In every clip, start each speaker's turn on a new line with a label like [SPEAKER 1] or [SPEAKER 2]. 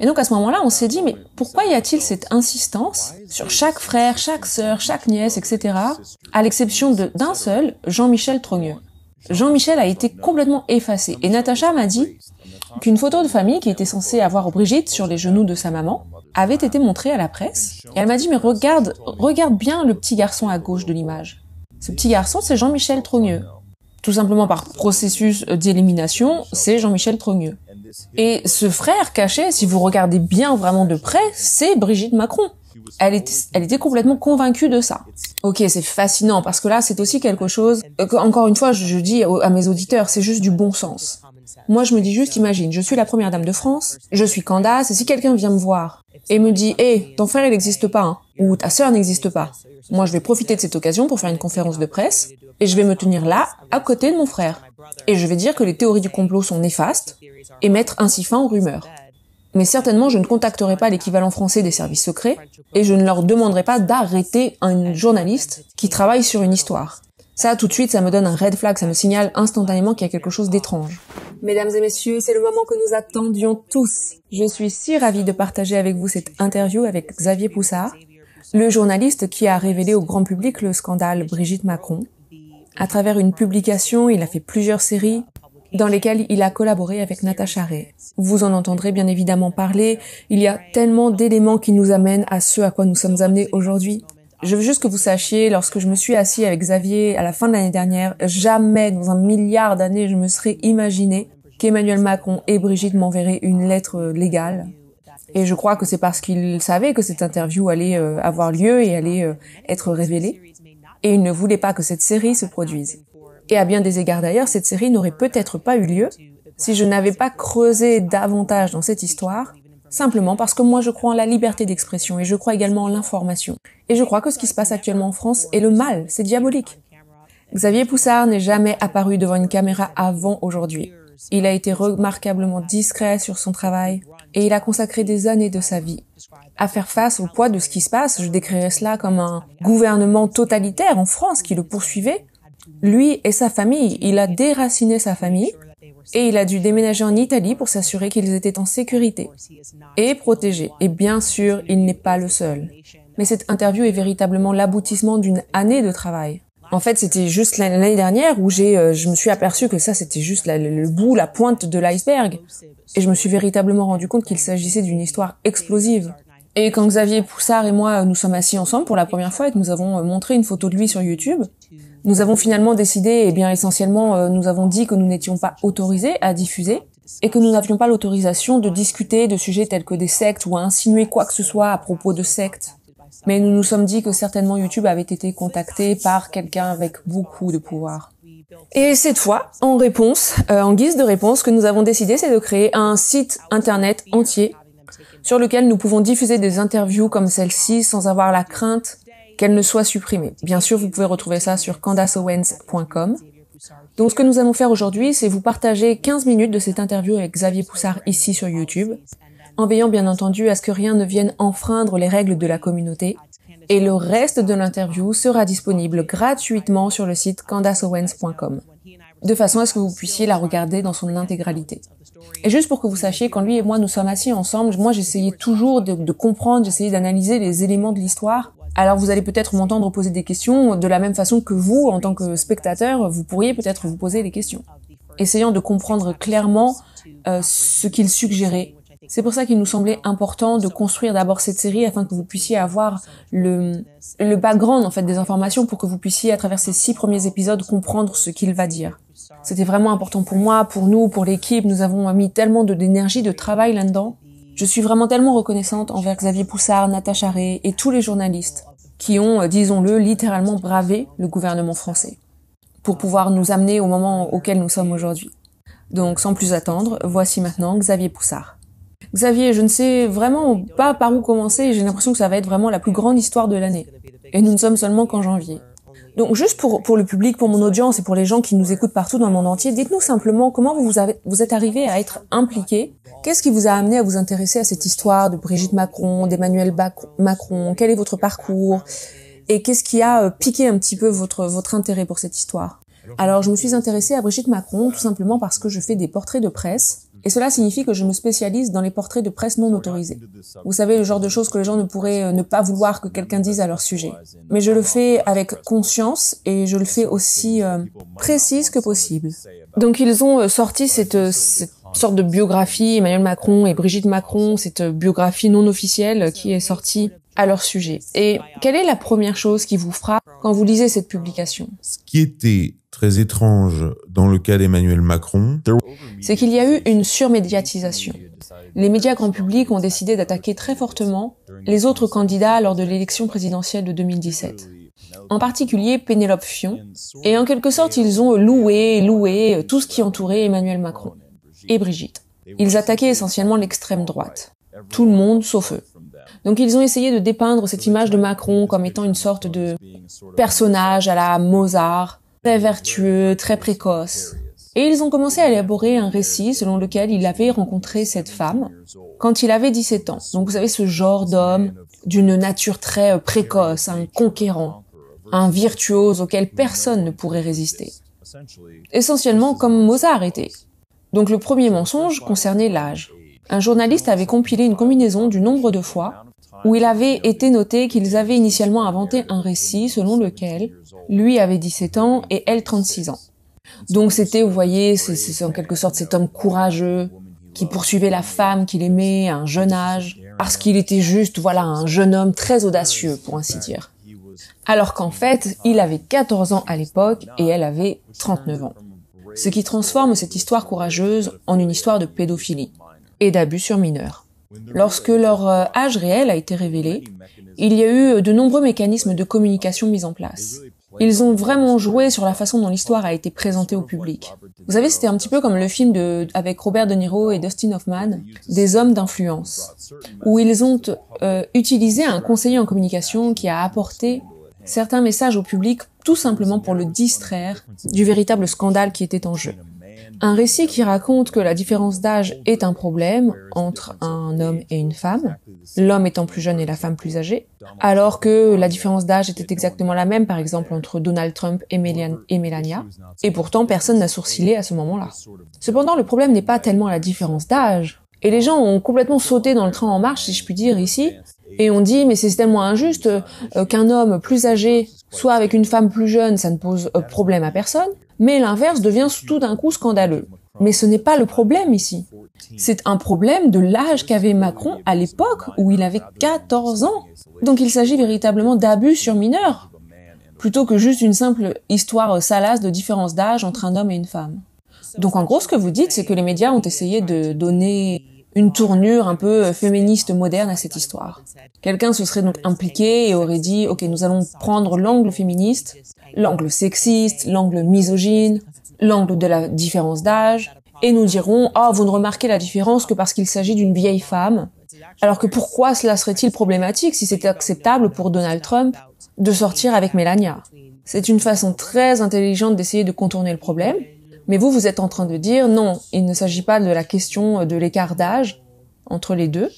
[SPEAKER 1] Et donc à ce moment-là, on s'est dit, mais pourquoi y a-t-il cette insistance sur chaque frère, chaque sœur, chaque nièce, etc., à l'exception d'un seul, Jean-Michel Trogneux. Jean-Michel a été complètement effacé. Et Natacha m'a dit qu'une photo de famille qui était censée avoir Brigitte sur les genoux de sa maman avait été montrée à la presse. Et elle m'a dit, mais regarde bien le petit garçon à gauche de l'image. Ce petit garçon, c'est Jean-Michel Trogneux. Tout simplement par processus d'élimination, c'est Jean-Michel Trogneux. Et ce frère caché, si vous regardez bien vraiment de près, c'est Brigitte Macron. Elle était complètement convaincue de ça. Ok, c'est fascinant, parce que là, c'est aussi quelque chose, encore une fois, je dis à mes auditeurs, c'est juste du bon sens. Moi, je me dis juste, imagine, je suis la première dame de France, je suis Candace, et si quelqu'un vient me voir, et me dit, hé, ton frère, il n'existe pas, hein, ou ta sœur n'existe pas, moi, je vais profiter de cette occasion pour faire une conférence de presse, et je vais me tenir là, à côté de mon frère. Et je vais dire que les théories du complot sont néfastes, et mettre ainsi fin aux rumeurs. Mais certainement, je ne contacterai pas l'équivalent français des services secrets, et je ne leur demanderai pas d'arrêter un journaliste qui travaille sur une histoire. Ça, tout de suite, ça me donne un red flag, ça me signale instantanément qu'il y a quelque chose d'étrange. Mesdames et messieurs, c'est le moment que nous attendions tous. Je suis si ravie de partager avec vous cette interview avec Xavier Poussard, le journaliste qui a révélé au grand public le scandale Brigitte Macron. À travers une publication, il a fait plusieurs séries dans lesquelles il a collaboré avec Natacha Ray. Vous en entendrez bien évidemment parler, il y a tellement d'éléments qui nous amènent à ce à quoi nous sommes amenés aujourd'hui. Je veux juste que vous sachiez, lorsque je me suis assis avec Xavier à la fin de l'année dernière, jamais dans un milliard d'années je me serais imaginé qu'Emmanuel Macron et Brigitte m'enverraient une lettre légale. Et je crois que c'est parce qu'il savait que cette interview allait avoir lieu et allait être révélée. Et il ne voulait pas que cette série se produise. Et à bien des égards d'ailleurs, cette série n'aurait peut-être pas eu lieu si je n'avais pas creusé davantage dans cette histoire, simplement parce que moi je crois en la liberté d'expression et je crois également en l'information. Et je crois que ce qui se passe actuellement en France est le mal, c'est diabolique. Xavier Poussard n'est jamais apparu devant une caméra avant aujourd'hui. Il a été remarquablement discret sur son travail et il a consacré des années de sa vie à faire face au poids de ce qui se passe. Je décrirais cela comme un gouvernement totalitaire en France qui le poursuivait. Lui et sa famille, il a déraciné sa famille et il a dû déménager en Italie pour s'assurer qu'ils étaient en sécurité et protégés. Et bien sûr, il n'est pas le seul. Mais cette interview est véritablement l'aboutissement d'une année de travail. En fait, c'était juste l'année dernière où je me suis aperçue que ça, c'était juste le bout, la pointe de l'iceberg. Et je me suis véritablement rendu compte qu'il s'agissait d'une histoire explosive. Et quand Xavier Poussard et moi, nous sommes assis ensemble pour la première fois et que nous avons montré une photo de lui sur YouTube, nous avons finalement décidé, et bien essentiellement, nous avons dit que nous n'étions pas autorisés à diffuser et que nous n'avions pas l'autorisation de discuter de sujets tels que des sectes ou à insinuer quoi que ce soit à propos de sectes. Mais nous nous sommes dit que certainement YouTube avait été contacté par quelqu'un avec beaucoup de pouvoir. Et cette fois, en guise de réponse, ce que nous avons décidé, c'est de créer un site internet entier sur lequel nous pouvons diffuser des interviews comme celle-ci sans avoir la crainte qu'elles ne soient supprimées. Bien sûr, vous pouvez retrouver ça sur candaceowens.com. Donc ce que nous allons faire aujourd'hui, c'est vous partager 15 minutes de cette interview avec Xavier Poussard ici sur YouTube, en veillant bien entendu à ce que rien ne vienne enfreindre les règles de la communauté. Et le reste de l'interview sera disponible gratuitement sur le site candaceowens.com, de façon à ce que vous puissiez la regarder dans son intégralité. Et juste pour que vous sachiez, quand lui et moi nous sommes assis ensemble, moi j'essayais toujours de comprendre, j'essayais d'analyser les éléments de l'histoire. Alors vous allez peut-être m'entendre poser des questions de la même façon que vous, en tant que spectateur, vous pourriez peut-être vous poser des questions, essayant de comprendre clairement ce qu'il suggérait. C'est pour ça qu'il nous semblait important de construire d'abord cette série afin que vous puissiez avoir le background en fait des informations pour que vous puissiez à travers ces 6 premiers épisodes comprendre ce qu'il va dire. C'était vraiment important pour moi, pour nous, pour l'équipe. Nous avons mis tellement d'énergie, de travail là-dedans. Je suis vraiment tellement reconnaissante envers Xavier Poussard, Natacha Ray et tous les journalistes qui ont, disons-le, littéralement bravé le gouvernement français pour pouvoir nous amener au moment auquel nous sommes aujourd'hui. Donc sans plus attendre, voici maintenant Xavier Poussard. Xavier, je ne sais vraiment pas par où commencer, j'ai l'impression que ça va être vraiment la plus grande histoire de l'année. Et nous ne sommes seulement qu'en janvier. Donc juste pour le public, pour mon audience et pour les gens qui nous écoutent partout dans le monde entier, dites-nous simplement comment vous êtes arrivé à être impliqué. Qu'est-ce qui vous a amené à vous intéresser à cette histoire de Brigitte Macron, d'Emmanuel Macron? Quel est votre parcours? Et qu'est-ce qui a piqué un petit peu votre intérêt pour cette histoire? Alors je me suis intéressée à Brigitte Macron tout simplement parce que je fais des portraits de presse Et cela signifie que je me spécialise dans les portraits de presse non autorisés. Vous savez, le genre de choses que les gens ne pourraient ne pas vouloir que quelqu'un dise à leur sujet. Mais je le fais avec conscience et je le fais aussi précise que possible. Donc ils ont sorti cette sorte de biographie, Emmanuel Macron et Brigitte Macron, cette biographie non officielle qui est sortie à leur sujet. Et quelle est la première chose qui vous frappe quand vous lisez cette publication?
[SPEAKER 2] Ce qui était très étrange dans le cas d'Emmanuel Macron,
[SPEAKER 1] c'est qu'il y a eu une surmédiatisation. Les médias grand public ont décidé d'attaquer très fortement les autres candidats lors de l'élection présidentielle de 2017. En particulier Pénélope Fillon, et en quelque sorte ils ont loué tout ce qui entourait Emmanuel Macron et Brigitte. Ils attaquaient essentiellement l'extrême droite. Tout le monde sauf eux. Donc ils ont essayé de dépeindre cette image de Macron comme étant une sorte de personnage à la Mozart, très vertueux, très précoce. Et ils ont commencé à élaborer un récit selon lequel il avait rencontré cette femme quand il avait 17 ans. Donc vous savez, ce genre d'homme d'une nature très précoce, un conquérant, un virtuose auquel personne ne pourrait résister. Essentiellement comme Mozart était. Donc le premier mensonge concernait l'âge. Un journaliste avait compilé une combinaison du nombre de fois où il avait été noté qu'ils avaient initialement inventé un récit selon lequel lui avait 17 ans et elle 36 ans. Donc c'était, vous voyez, c'est en quelque sorte cet homme courageux qui poursuivait la femme qu'il aimait à un jeune âge, parce qu'il était juste, voilà, un jeune homme très audacieux, pour ainsi dire. Alors qu'en fait, il avait 14 ans à l'époque et elle avait 39 ans. Ce qui transforme cette histoire courageuse en une histoire de pédophilie et d'abus sur mineurs. Lorsque leur âge réel a été révélé, il y a eu de nombreux mécanismes de communication mis en place. Ils ont vraiment joué sur la façon dont l'histoire a été présentée au public. Vous savez, c'était un petit peu comme le film avec Robert De Niro et Dustin Hoffman, Des hommes d'influence, où ils ont utilisé un conseiller en communication qui a apporté certains messages au public tout simplement pour le distraire du véritable scandale qui était en jeu. Un récit qui raconte que la différence d'âge est un problème entre un homme et une femme, l'homme étant plus jeune et la femme plus âgée, alors que la différence d'âge était exactement la même, par exemple, entre Donald Trump et Melania, et pourtant personne n'a sourcillé à ce moment-là. Cependant, le problème n'est pas tellement la différence d'âge, et les gens ont complètement sauté dans le train en marche, si je puis dire, ici, et on dit, mais c'est tellement injuste qu'un homme plus âgé soit avec une femme plus jeune, ça ne pose problème à personne, mais l'inverse devient tout d'un coup scandaleux. Mais ce n'est pas le problème ici. C'est un problème de l'âge qu'avait Macron à l'époque où il avait 14 ans. Donc il s'agit véritablement d'abus sur mineurs, plutôt que juste une simple histoire salace de différence d'âge entre un homme et une femme. Donc en gros, ce que vous dites, c'est que les médias ont essayé de donner une tournure un peu féministe moderne à cette histoire. Quelqu'un se serait donc impliqué et aurait dit « Ok, nous allons prendre l'angle féministe, l'angle sexiste, l'angle misogyne, l'angle de la différence d'âge, et nous dirons « Ah, vous ne remarquez la différence que parce qu'il s'agit d'une vieille femme. » Alors que pourquoi cela serait-il problématique si c'était acceptable pour Donald Trump de sortir avec Melania? C'est une façon très intelligente d'essayer de contourner le problème. Mais vous êtes en train de dire, non, il ne s'agit pas de la question de l'écart d'âge entre les deux.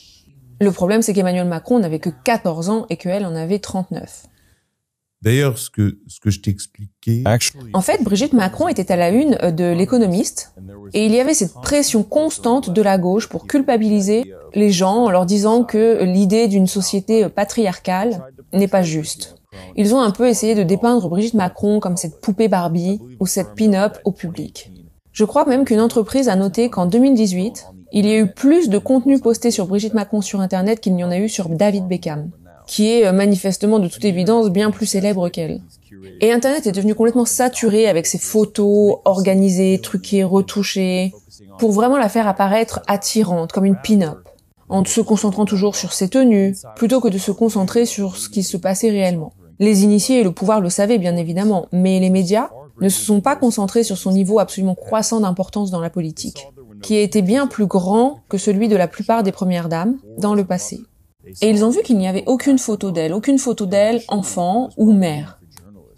[SPEAKER 1] Le problème, c'est qu'Emmanuel Macron n'avait que 14 ans et qu'elle en avait 39.
[SPEAKER 2] D'ailleurs, ce que je t'expliquais...
[SPEAKER 1] En fait, Brigitte Macron était à la une de l'Économiste et il y avait cette pression constante de la gauche pour culpabiliser les gens en leur disant que l'idée d'une société patriarcale n'est pas juste. Ils ont un peu essayé de dépeindre Brigitte Macron comme cette poupée Barbie ou cette pin-up au public. Je crois même qu'une entreprise a noté qu'en 2018, il y a eu plus de contenu posté sur Brigitte Macron sur Internet qu'il n'y en a eu sur David Beckham, qui est manifestement de toute évidence bien plus célèbre qu'elle. Et Internet est devenu complètement saturé avec ces photos organisées, truquées, retouchées, pour vraiment la faire apparaître attirante, comme une pin-up, en se concentrant toujours sur ses tenues, plutôt que de se concentrer sur ce qui se passait réellement. Les initiés et le pouvoir le savaient bien évidemment, mais les médias ne se sont pas concentrés sur son niveau absolument croissant d'importance dans la politique, qui a été bien plus grand que celui de la plupart des premières dames dans le passé. Et ils ont vu qu'il n'y avait aucune photo d'elle enfant ou mère.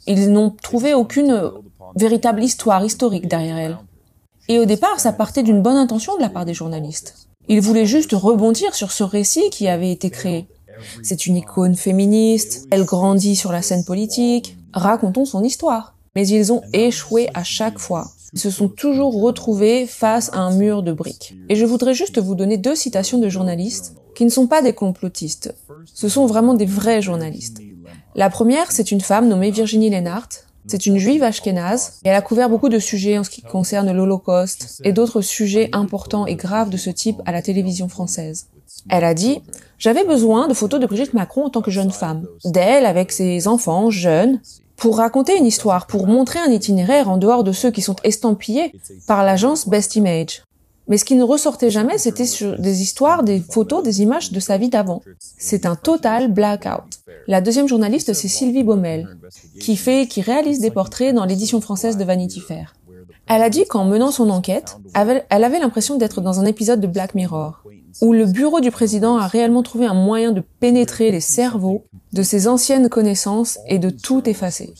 [SPEAKER 1] Ils n'ont trouvé aucune véritable histoire historique derrière elle. Et au départ, ça partait d'une bonne intention de la part des journalistes. Ils voulaient juste rebondir sur ce récit qui avait été créé. C'est une icône féministe, elle grandit sur la scène politique, racontons son histoire. Mais ils ont échoué à chaque fois. Ils se sont toujours retrouvés face à un mur de briques. Et je voudrais juste vous donner 2 citations de journalistes qui ne sont pas des complotistes. Ce sont vraiment des vrais journalistes. La première, c'est une femme nommée Virginie Lennart. C'est une juive ashkénaze et elle a couvert beaucoup de sujets en ce qui concerne l'Holocauste et d'autres sujets importants et graves de ce type à la télévision française. Elle a dit « J'avais besoin de photos de Brigitte Macron en tant que jeune femme, d'elle avec ses enfants jeunes, pour raconter une histoire, pour montrer un itinéraire en dehors de ceux qui sont estampillés par l'agence Best Image. » Mais ce qui ne ressortait jamais, c'était sur des histoires, des photos, des images de sa vie d'avant. C'est un total blackout. La deuxième journaliste, c'est Sylvie Baumel, qui réalise des portraits dans l'édition française de Vanity Fair. Elle a dit qu'en menant son enquête, elle avait l'impression d'être dans un épisode de Black Mirror, où le bureau du président a réellement trouvé un moyen de pénétrer les cerveaux de ses anciennes connaissances et de tout effacer.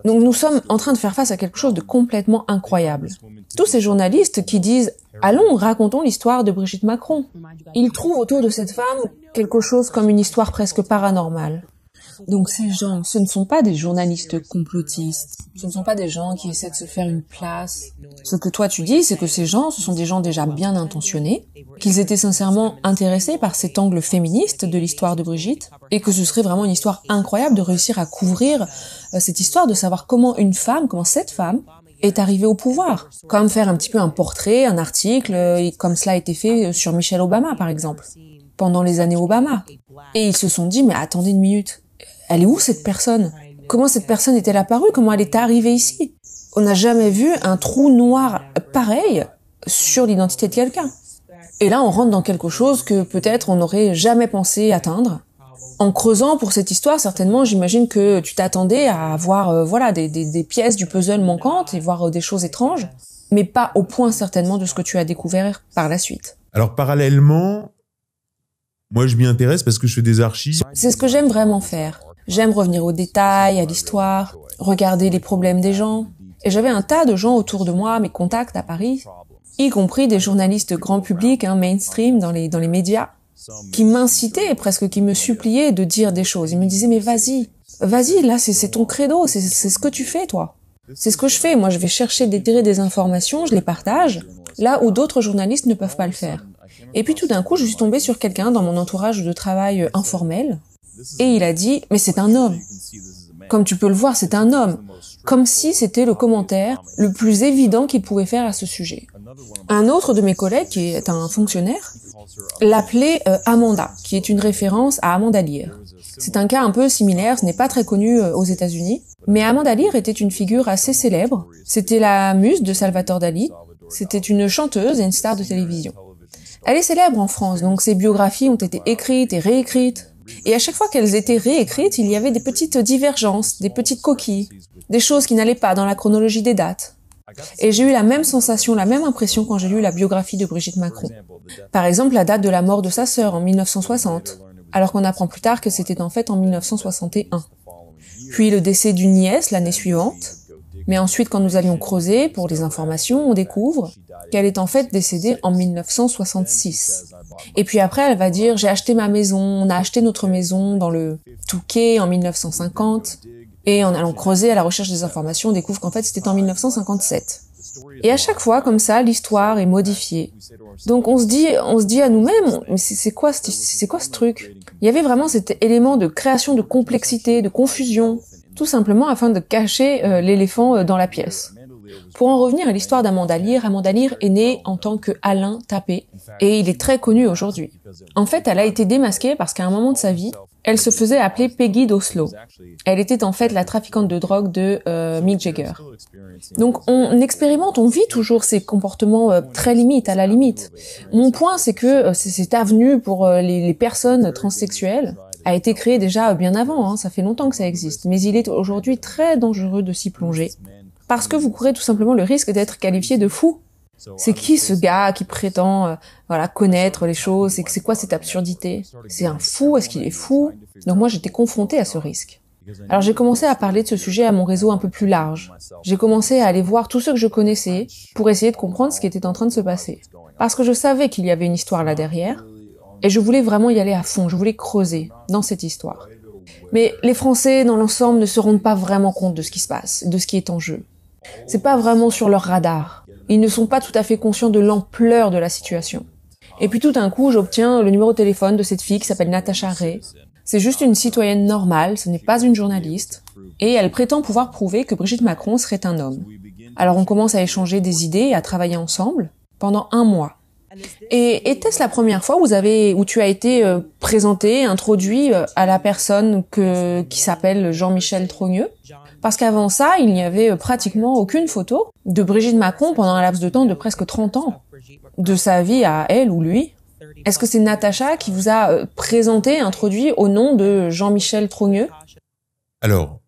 [SPEAKER 1] Donc nous sommes en train de faire face à quelque chose de complètement incroyable. Tous ces journalistes qui disent « Allons, racontons l'histoire de Brigitte Macron ». Ils trouvent autour de cette femme quelque chose comme une histoire presque paranormale. Donc ces gens, ce ne sont pas des journalistes complotistes, ce ne sont pas des gens qui essaient de se faire une place. Ce que toi tu dis, c'est que ces gens, ce sont des gens déjà bien intentionnés, qu'ils étaient sincèrement intéressés par cet angle féministe de l'histoire de Brigitte, et que ce serait vraiment une histoire incroyable de réussir à couvrir cette histoire, de savoir comment cette femme, est arrivée au pouvoir. Comme faire un petit peu un portrait, un article, comme cela a été fait sur Michelle Obama par exemple, pendant les années Obama. Et ils se sont dit, mais attendez une minute, elle est où cette personne? Comment cette personne est-elle apparue? Comment elle est arrivée ici? On n'a jamais vu un trou noir pareil sur l'identité de quelqu'un. Et là, on rentre dans quelque chose que peut-être on n'aurait jamais pensé atteindre. En creusant pour cette histoire, certainement, j'imagine que tu t'attendais à voir des pièces du puzzle manquantes et voir des choses étranges, mais pas au point certainement de ce que tu as découvert par la suite.
[SPEAKER 2] Alors parallèlement, moi je m'y intéresse parce que je fais des archives.
[SPEAKER 1] C'est ce que j'aime vraiment faire. J'aime revenir aux détails, à l'histoire, regarder les problèmes des gens. Et j'avais un tas de gens autour de moi, mes contacts à Paris, y compris des journalistes grand public, mainstream, dans les médias, qui m'incitaient, presque qui me suppliaient de dire des choses. Ils me disaient, mais vas-y, là, c'est ton credo, c'est ce que tu fais, toi. C'est ce que je fais. Moi, je vais chercher des informations, je les partage, là où d'autres journalistes ne peuvent pas le faire. Et puis tout d'un coup, je suis tombée sur quelqu'un dans mon entourage de travail informel, et il a dit, mais c'est un homme. Comme tu peux le voir, c'est un homme. Comme si c'était le commentaire le plus évident qu'il pouvait faire à ce sujet. Un autre de mes collègues, qui est un fonctionnaire, l'appelait Amanda, qui est une référence à Amanda Lear. C'est un cas un peu similaire, ce n'est pas très connu aux États-Unis, mais Amanda Lear était une figure assez célèbre. C'était la muse de Salvatore Dali. C'était une chanteuse et une star de télévision. Elle est célèbre en France, donc ses biographies ont été écrites et réécrites. Et à chaque fois qu'elles étaient réécrites, il y avait des petites divergences, des petites coquilles, des choses qui n'allaient pas dans la chronologie des dates. Et j'ai eu la même sensation, la même impression quand j'ai lu la biographie de Brigitte Macron. Par exemple, la date de la mort de sa sœur en 1960, alors qu'on apprend plus tard que c'était en fait en 1961. Puis le décès d'une nièce l'année suivante. Mais ensuite, quand nous allions creuser pour les informations, on découvre qu'elle est en fait décédée en 1966. Et puis après, elle va dire « j'ai acheté ma maison, on a acheté notre maison dans le Touquet en 1950 ». Et en allant creuser à la recherche des informations, on découvre qu'en fait c'était en 1957. Et à chaque fois, comme ça, l'histoire est modifiée. Donc on se dit à nous-mêmes, mais c'est quoi ce truc? Il y avait vraiment cet élément de création de complexité, de confusion, tout simplement afin de cacher l'éléphant dans la pièce. Pour en revenir à l'histoire d'Amanda Lear est née en tant que Alain Tappé, et il est très connu aujourd'hui. En fait, elle a été démasquée parce qu'à un moment de sa vie, elle se faisait appeler Peggy d'Oslo. Elle était en fait la trafiquante de drogue de Mick Jagger. Donc on expérimente, on vit toujours ces comportements très limites, à la limite. Mon point, c'est que cette avenue pour les personnes transsexuelles a été créée déjà bien avant, ça fait longtemps que ça existe. Mais il est aujourd'hui très dangereux de s'y plonger. Parce que vous courez tout simplement le risque d'être qualifié de fou. C'est qui ce gars qui prétend connaître les choses? C'est quoi cette absurdité? C'est un fou? Est-ce qu'il est fou? Donc moi j'étais confrontée à ce risque. Alors j'ai commencé à parler de ce sujet à mon réseau un peu plus large. J'ai commencé à aller voir tous ceux que je connaissais pour essayer de comprendre ce qui était en train de se passer. Parce que je savais qu'il y avait une histoire là derrière, et je voulais vraiment y aller à fond, je voulais creuser dans cette histoire. Mais les Français, dans l'ensemble, ne se rendent pas vraiment compte de ce qui se passe, de ce qui est en jeu. C'est pas vraiment sur leur radar. Ils ne sont pas tout à fait conscients de l'ampleur de la situation. Et puis tout d'un coup, j'obtiens le numéro de téléphone de cette fille qui s'appelle Natasha Ray. C'est juste une citoyenne normale, ce n'est pas une journaliste. Et elle prétend pouvoir prouver que Brigitte Macron serait un homme. Alors on commence à échanger des idées et à travailler ensemble pendant 1 mois. Et était-ce la première fois où tu as été présenté, introduit à la personne qui s'appelle Jean-Michel Trogneux? Parce qu'avant ça, il n'y avait pratiquement aucune photo de Brigitte Macron pendant un laps de temps de presque 30 ans, de sa vie à elle ou lui. Est-ce que c'est Natacha qui vous a présenté, introduit au nom de Jean-Michel Trogneux?
[SPEAKER 2] Alors,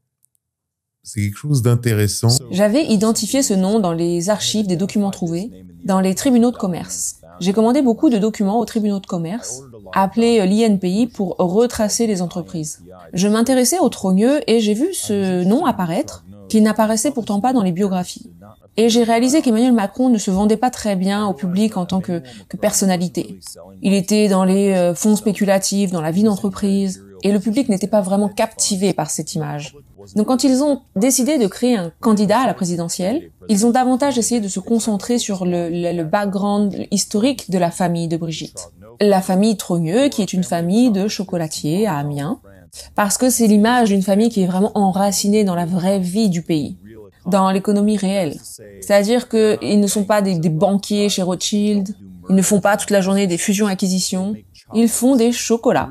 [SPEAKER 2] c'est quelque chose d'intéressant.
[SPEAKER 1] J'avais identifié ce nom dans les archives des documents trouvés, dans les tribunaux de commerce. J'ai commandé beaucoup de documents aux tribunaux de commerce, appelés l'INPI, pour retracer les entreprises. Je m'intéressais aux Trogneux et j'ai vu ce nom apparaître, qui n'apparaissait pourtant pas dans les biographies. Et j'ai réalisé qu'Emmanuel Macron ne se vendait pas très bien au public en tant que personnalité. Il était dans les fonds spéculatifs, dans la vie d'entreprise, et le public n'était pas vraiment captivé par cette image. Donc quand ils ont décidé de créer un candidat à la présidentielle, ils ont davantage essayé de se concentrer sur le background historique de la famille de Brigitte. La famille Trogneux, qui est une famille de chocolatiers à Amiens, parce que c'est l'image d'une famille qui est vraiment enracinée dans la vraie vie du pays, dans l'économie réelle. C'est-à-dire qu'ils ne sont pas des banquiers chez Rothschild, ils ne font pas toute la journée des fusions-acquisitions, ils font des chocolats.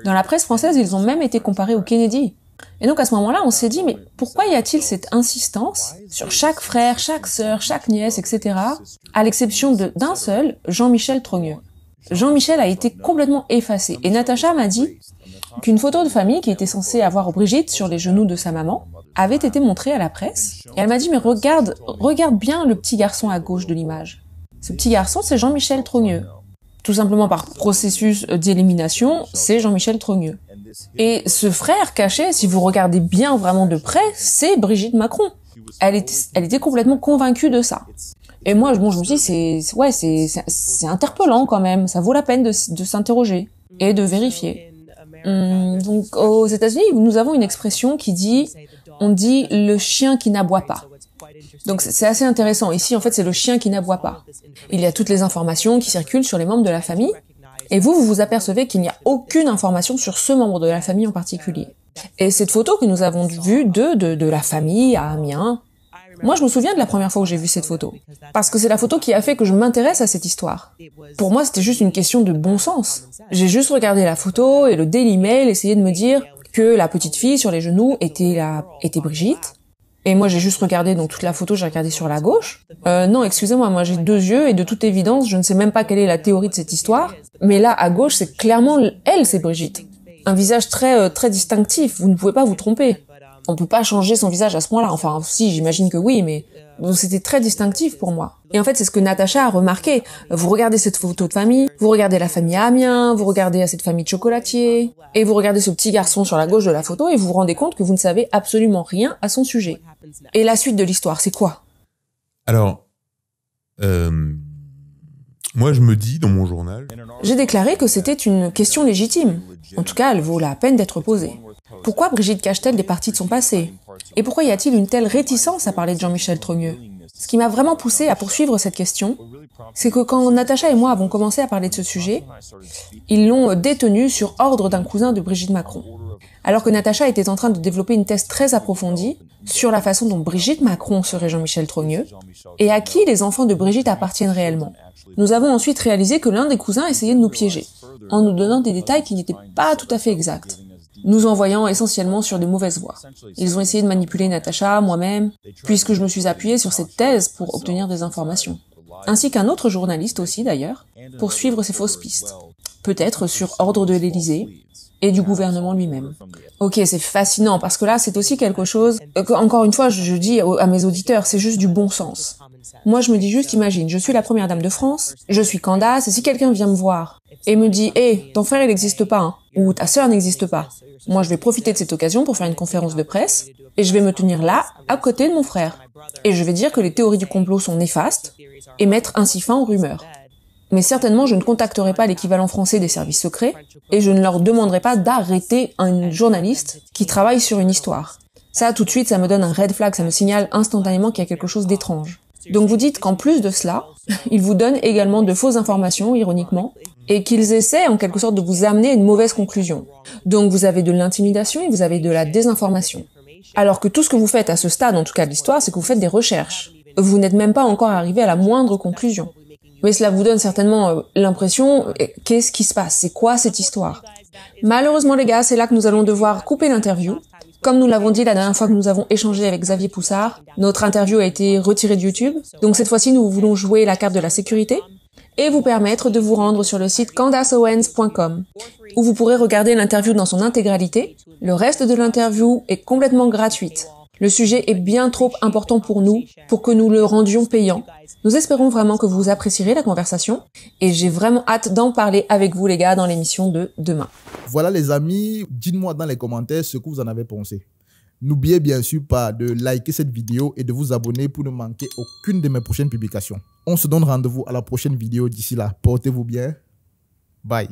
[SPEAKER 1] Dans la presse française, ils ont même été comparés aux Kennedy. Et donc à ce moment-là, on s'est dit, mais pourquoi y a-t-il cette insistance sur chaque frère, chaque sœur, chaque nièce, etc., à l'exception d'un seul, Jean-Michel Trogneux. Jean-Michel a été complètement effacé. Et Natacha m'a dit qu'une photo de famille qui était censée avoir Brigitte sur les genoux de sa maman avait été montrée à la presse. Et elle m'a dit, mais regarde bien le petit garçon à gauche de l'image. Ce petit garçon, c'est Jean-Michel Trogneux. Tout simplement par processus d'élimination, c'est Jean-Michel Trogneux. Et ce frère caché, si vous regardez bien vraiment de près, c'est Brigitte Macron. Elle était complètement convaincue de ça. Et moi, je me dis, c'est interpellant quand même. Ça vaut la peine de s'interroger et de vérifier. Donc, aux États-Unis, nous avons une expression on dit le chien qui n'aboie pas. Donc c'est assez intéressant. Ici, en fait, c'est le chien qui n'aboie pas. Il y a toutes les informations qui circulent sur les membres de la famille, et vous vous apercevez qu'il n'y a aucune information sur ce membre de la famille en particulier. Et cette photo que nous avons vue de la famille à Amiens, moi je me souviens de la première fois où j'ai vu cette photo, parce que c'est la photo qui a fait que je m'intéresse à cette histoire. Pour moi, c'était juste une question de bon sens. J'ai juste regardé la photo et le Daily Mail essayait de me dire que la petite fille sur les genoux était Brigitte. Et moi, j'ai juste regardé, donc toute la photo, j'ai regardé sur la gauche. Non, excusez-moi, moi j'ai 2 yeux et de toute évidence, je ne sais même pas quelle est la théorie de cette histoire. Mais là, à gauche, c'est clairement elle, c'est Brigitte. Un visage très distinctif, vous ne pouvez pas vous tromper. On peut pas changer son visage à ce point-là. Enfin, si, j'imagine que oui, mais donc c'était très distinctif pour moi. Et en fait, c'est ce que Natacha a remarqué. Vous regardez cette photo de famille, vous regardez la famille à Amiens, vous regardez cette famille de chocolatiers, et vous regardez ce petit garçon sur la gauche de la photo, et vous vous rendez compte que vous ne savez absolument rien à son sujet. Et la suite de l'histoire, c'est quoi?
[SPEAKER 2] Alors, moi je me dis dans mon journal...
[SPEAKER 1] J'ai déclaré que c'était une question légitime. En tout cas, elle vaut la peine d'être posée. Pourquoi Brigitte cache-t-elle des parties de son passé? Et pourquoi y a-t-il une telle réticence à parler de Jean-Michel Trogneux? Ce qui m'a vraiment poussé à poursuivre cette question, c'est que quand Natacha et moi avons commencé à parler de ce sujet, ils l'ont détenu sur ordre d'un cousin de Brigitte Macron. Alors que Natacha était en train de développer une thèse très approfondie sur la façon dont Brigitte Macron serait Jean-Michel Trogneux et à qui les enfants de Brigitte appartiennent réellement. Nous avons ensuite réalisé que l'un des cousins essayait de nous piéger, en nous donnant des détails qui n'étaient pas tout à fait exacts, nous envoyant essentiellement sur de mauvaises voies. Ils ont essayé de manipuler Natacha, moi-même, puisque je me suis appuyée sur cette thèse pour obtenir des informations. Ainsi qu'un autre journaliste aussi d'ailleurs, pour suivre ces fausses pistes. Peut-être sur ordre de l'Élysée et du gouvernement lui-même. Ok, c'est fascinant, parce que là, c'est aussi quelque chose que, encore une fois, je dis à mes auditeurs, c'est juste du bon sens. Moi, je me dis juste, imagine, je suis la première dame de France, je suis Candace, et si quelqu'un vient me voir et me dit « Hé, ton frère, il n'existe pas, hein, ou ta sœur n'existe pas », moi, je vais profiter de cette occasion pour faire une conférence de presse, et je vais me tenir là, à côté de mon frère. Et je vais dire que les théories du complot sont néfastes, et mettre ainsi fin aux rumeurs. Mais certainement, je ne contacterai pas l'équivalent français des services secrets, et je ne leur demanderai pas d'arrêter un journaliste qui travaille sur une histoire. Ça, tout de suite, ça me donne un red flag, ça me signale instantanément qu'il y a quelque chose d'étrange. Donc vous dites qu'en plus de cela, ils vous donnent également de fausses informations, ironiquement, et qu'ils essaient en quelque sorte de vous amener à une mauvaise conclusion. Donc vous avez de l'intimidation et vous avez de la désinformation. Alors que tout ce que vous faites à ce stade, en tout cas de l'histoire, c'est que vous faites des recherches. Vous n'êtes même pas encore arrivé à la moindre conclusion. Mais cela vous donne certainement l'impression, qu'est-ce qui se passe? C'est quoi cette histoire? Malheureusement les gars, c'est là que nous allons devoir couper l'interview. Comme nous l'avons dit la dernière fois que nous avons échangé avec Xavier Poussard, notre interview a été retirée de YouTube. Donc cette fois-ci, nous voulons jouer la carte de la sécurité et vous permettre de vous rendre sur le site CandaceOwens.com où vous pourrez regarder l'interview dans son intégralité. Le reste de l'interview est complètement gratuite. Le sujet est bien trop important pour nous, pour que nous le rendions payant. Nous espérons vraiment que vous apprécierez la conversation et j'ai vraiment hâte d'en parler avec vous les gars dans l'émission de demain.
[SPEAKER 3] Voilà les amis, dites-moi dans les commentaires ce que vous en avez pensé. N'oubliez bien sûr pas de liker cette vidéo et de vous abonner pour ne manquer aucune de mes prochaines publications. On se donne rendez-vous à la prochaine vidéo. D'ici là, portez-vous bien. Bye.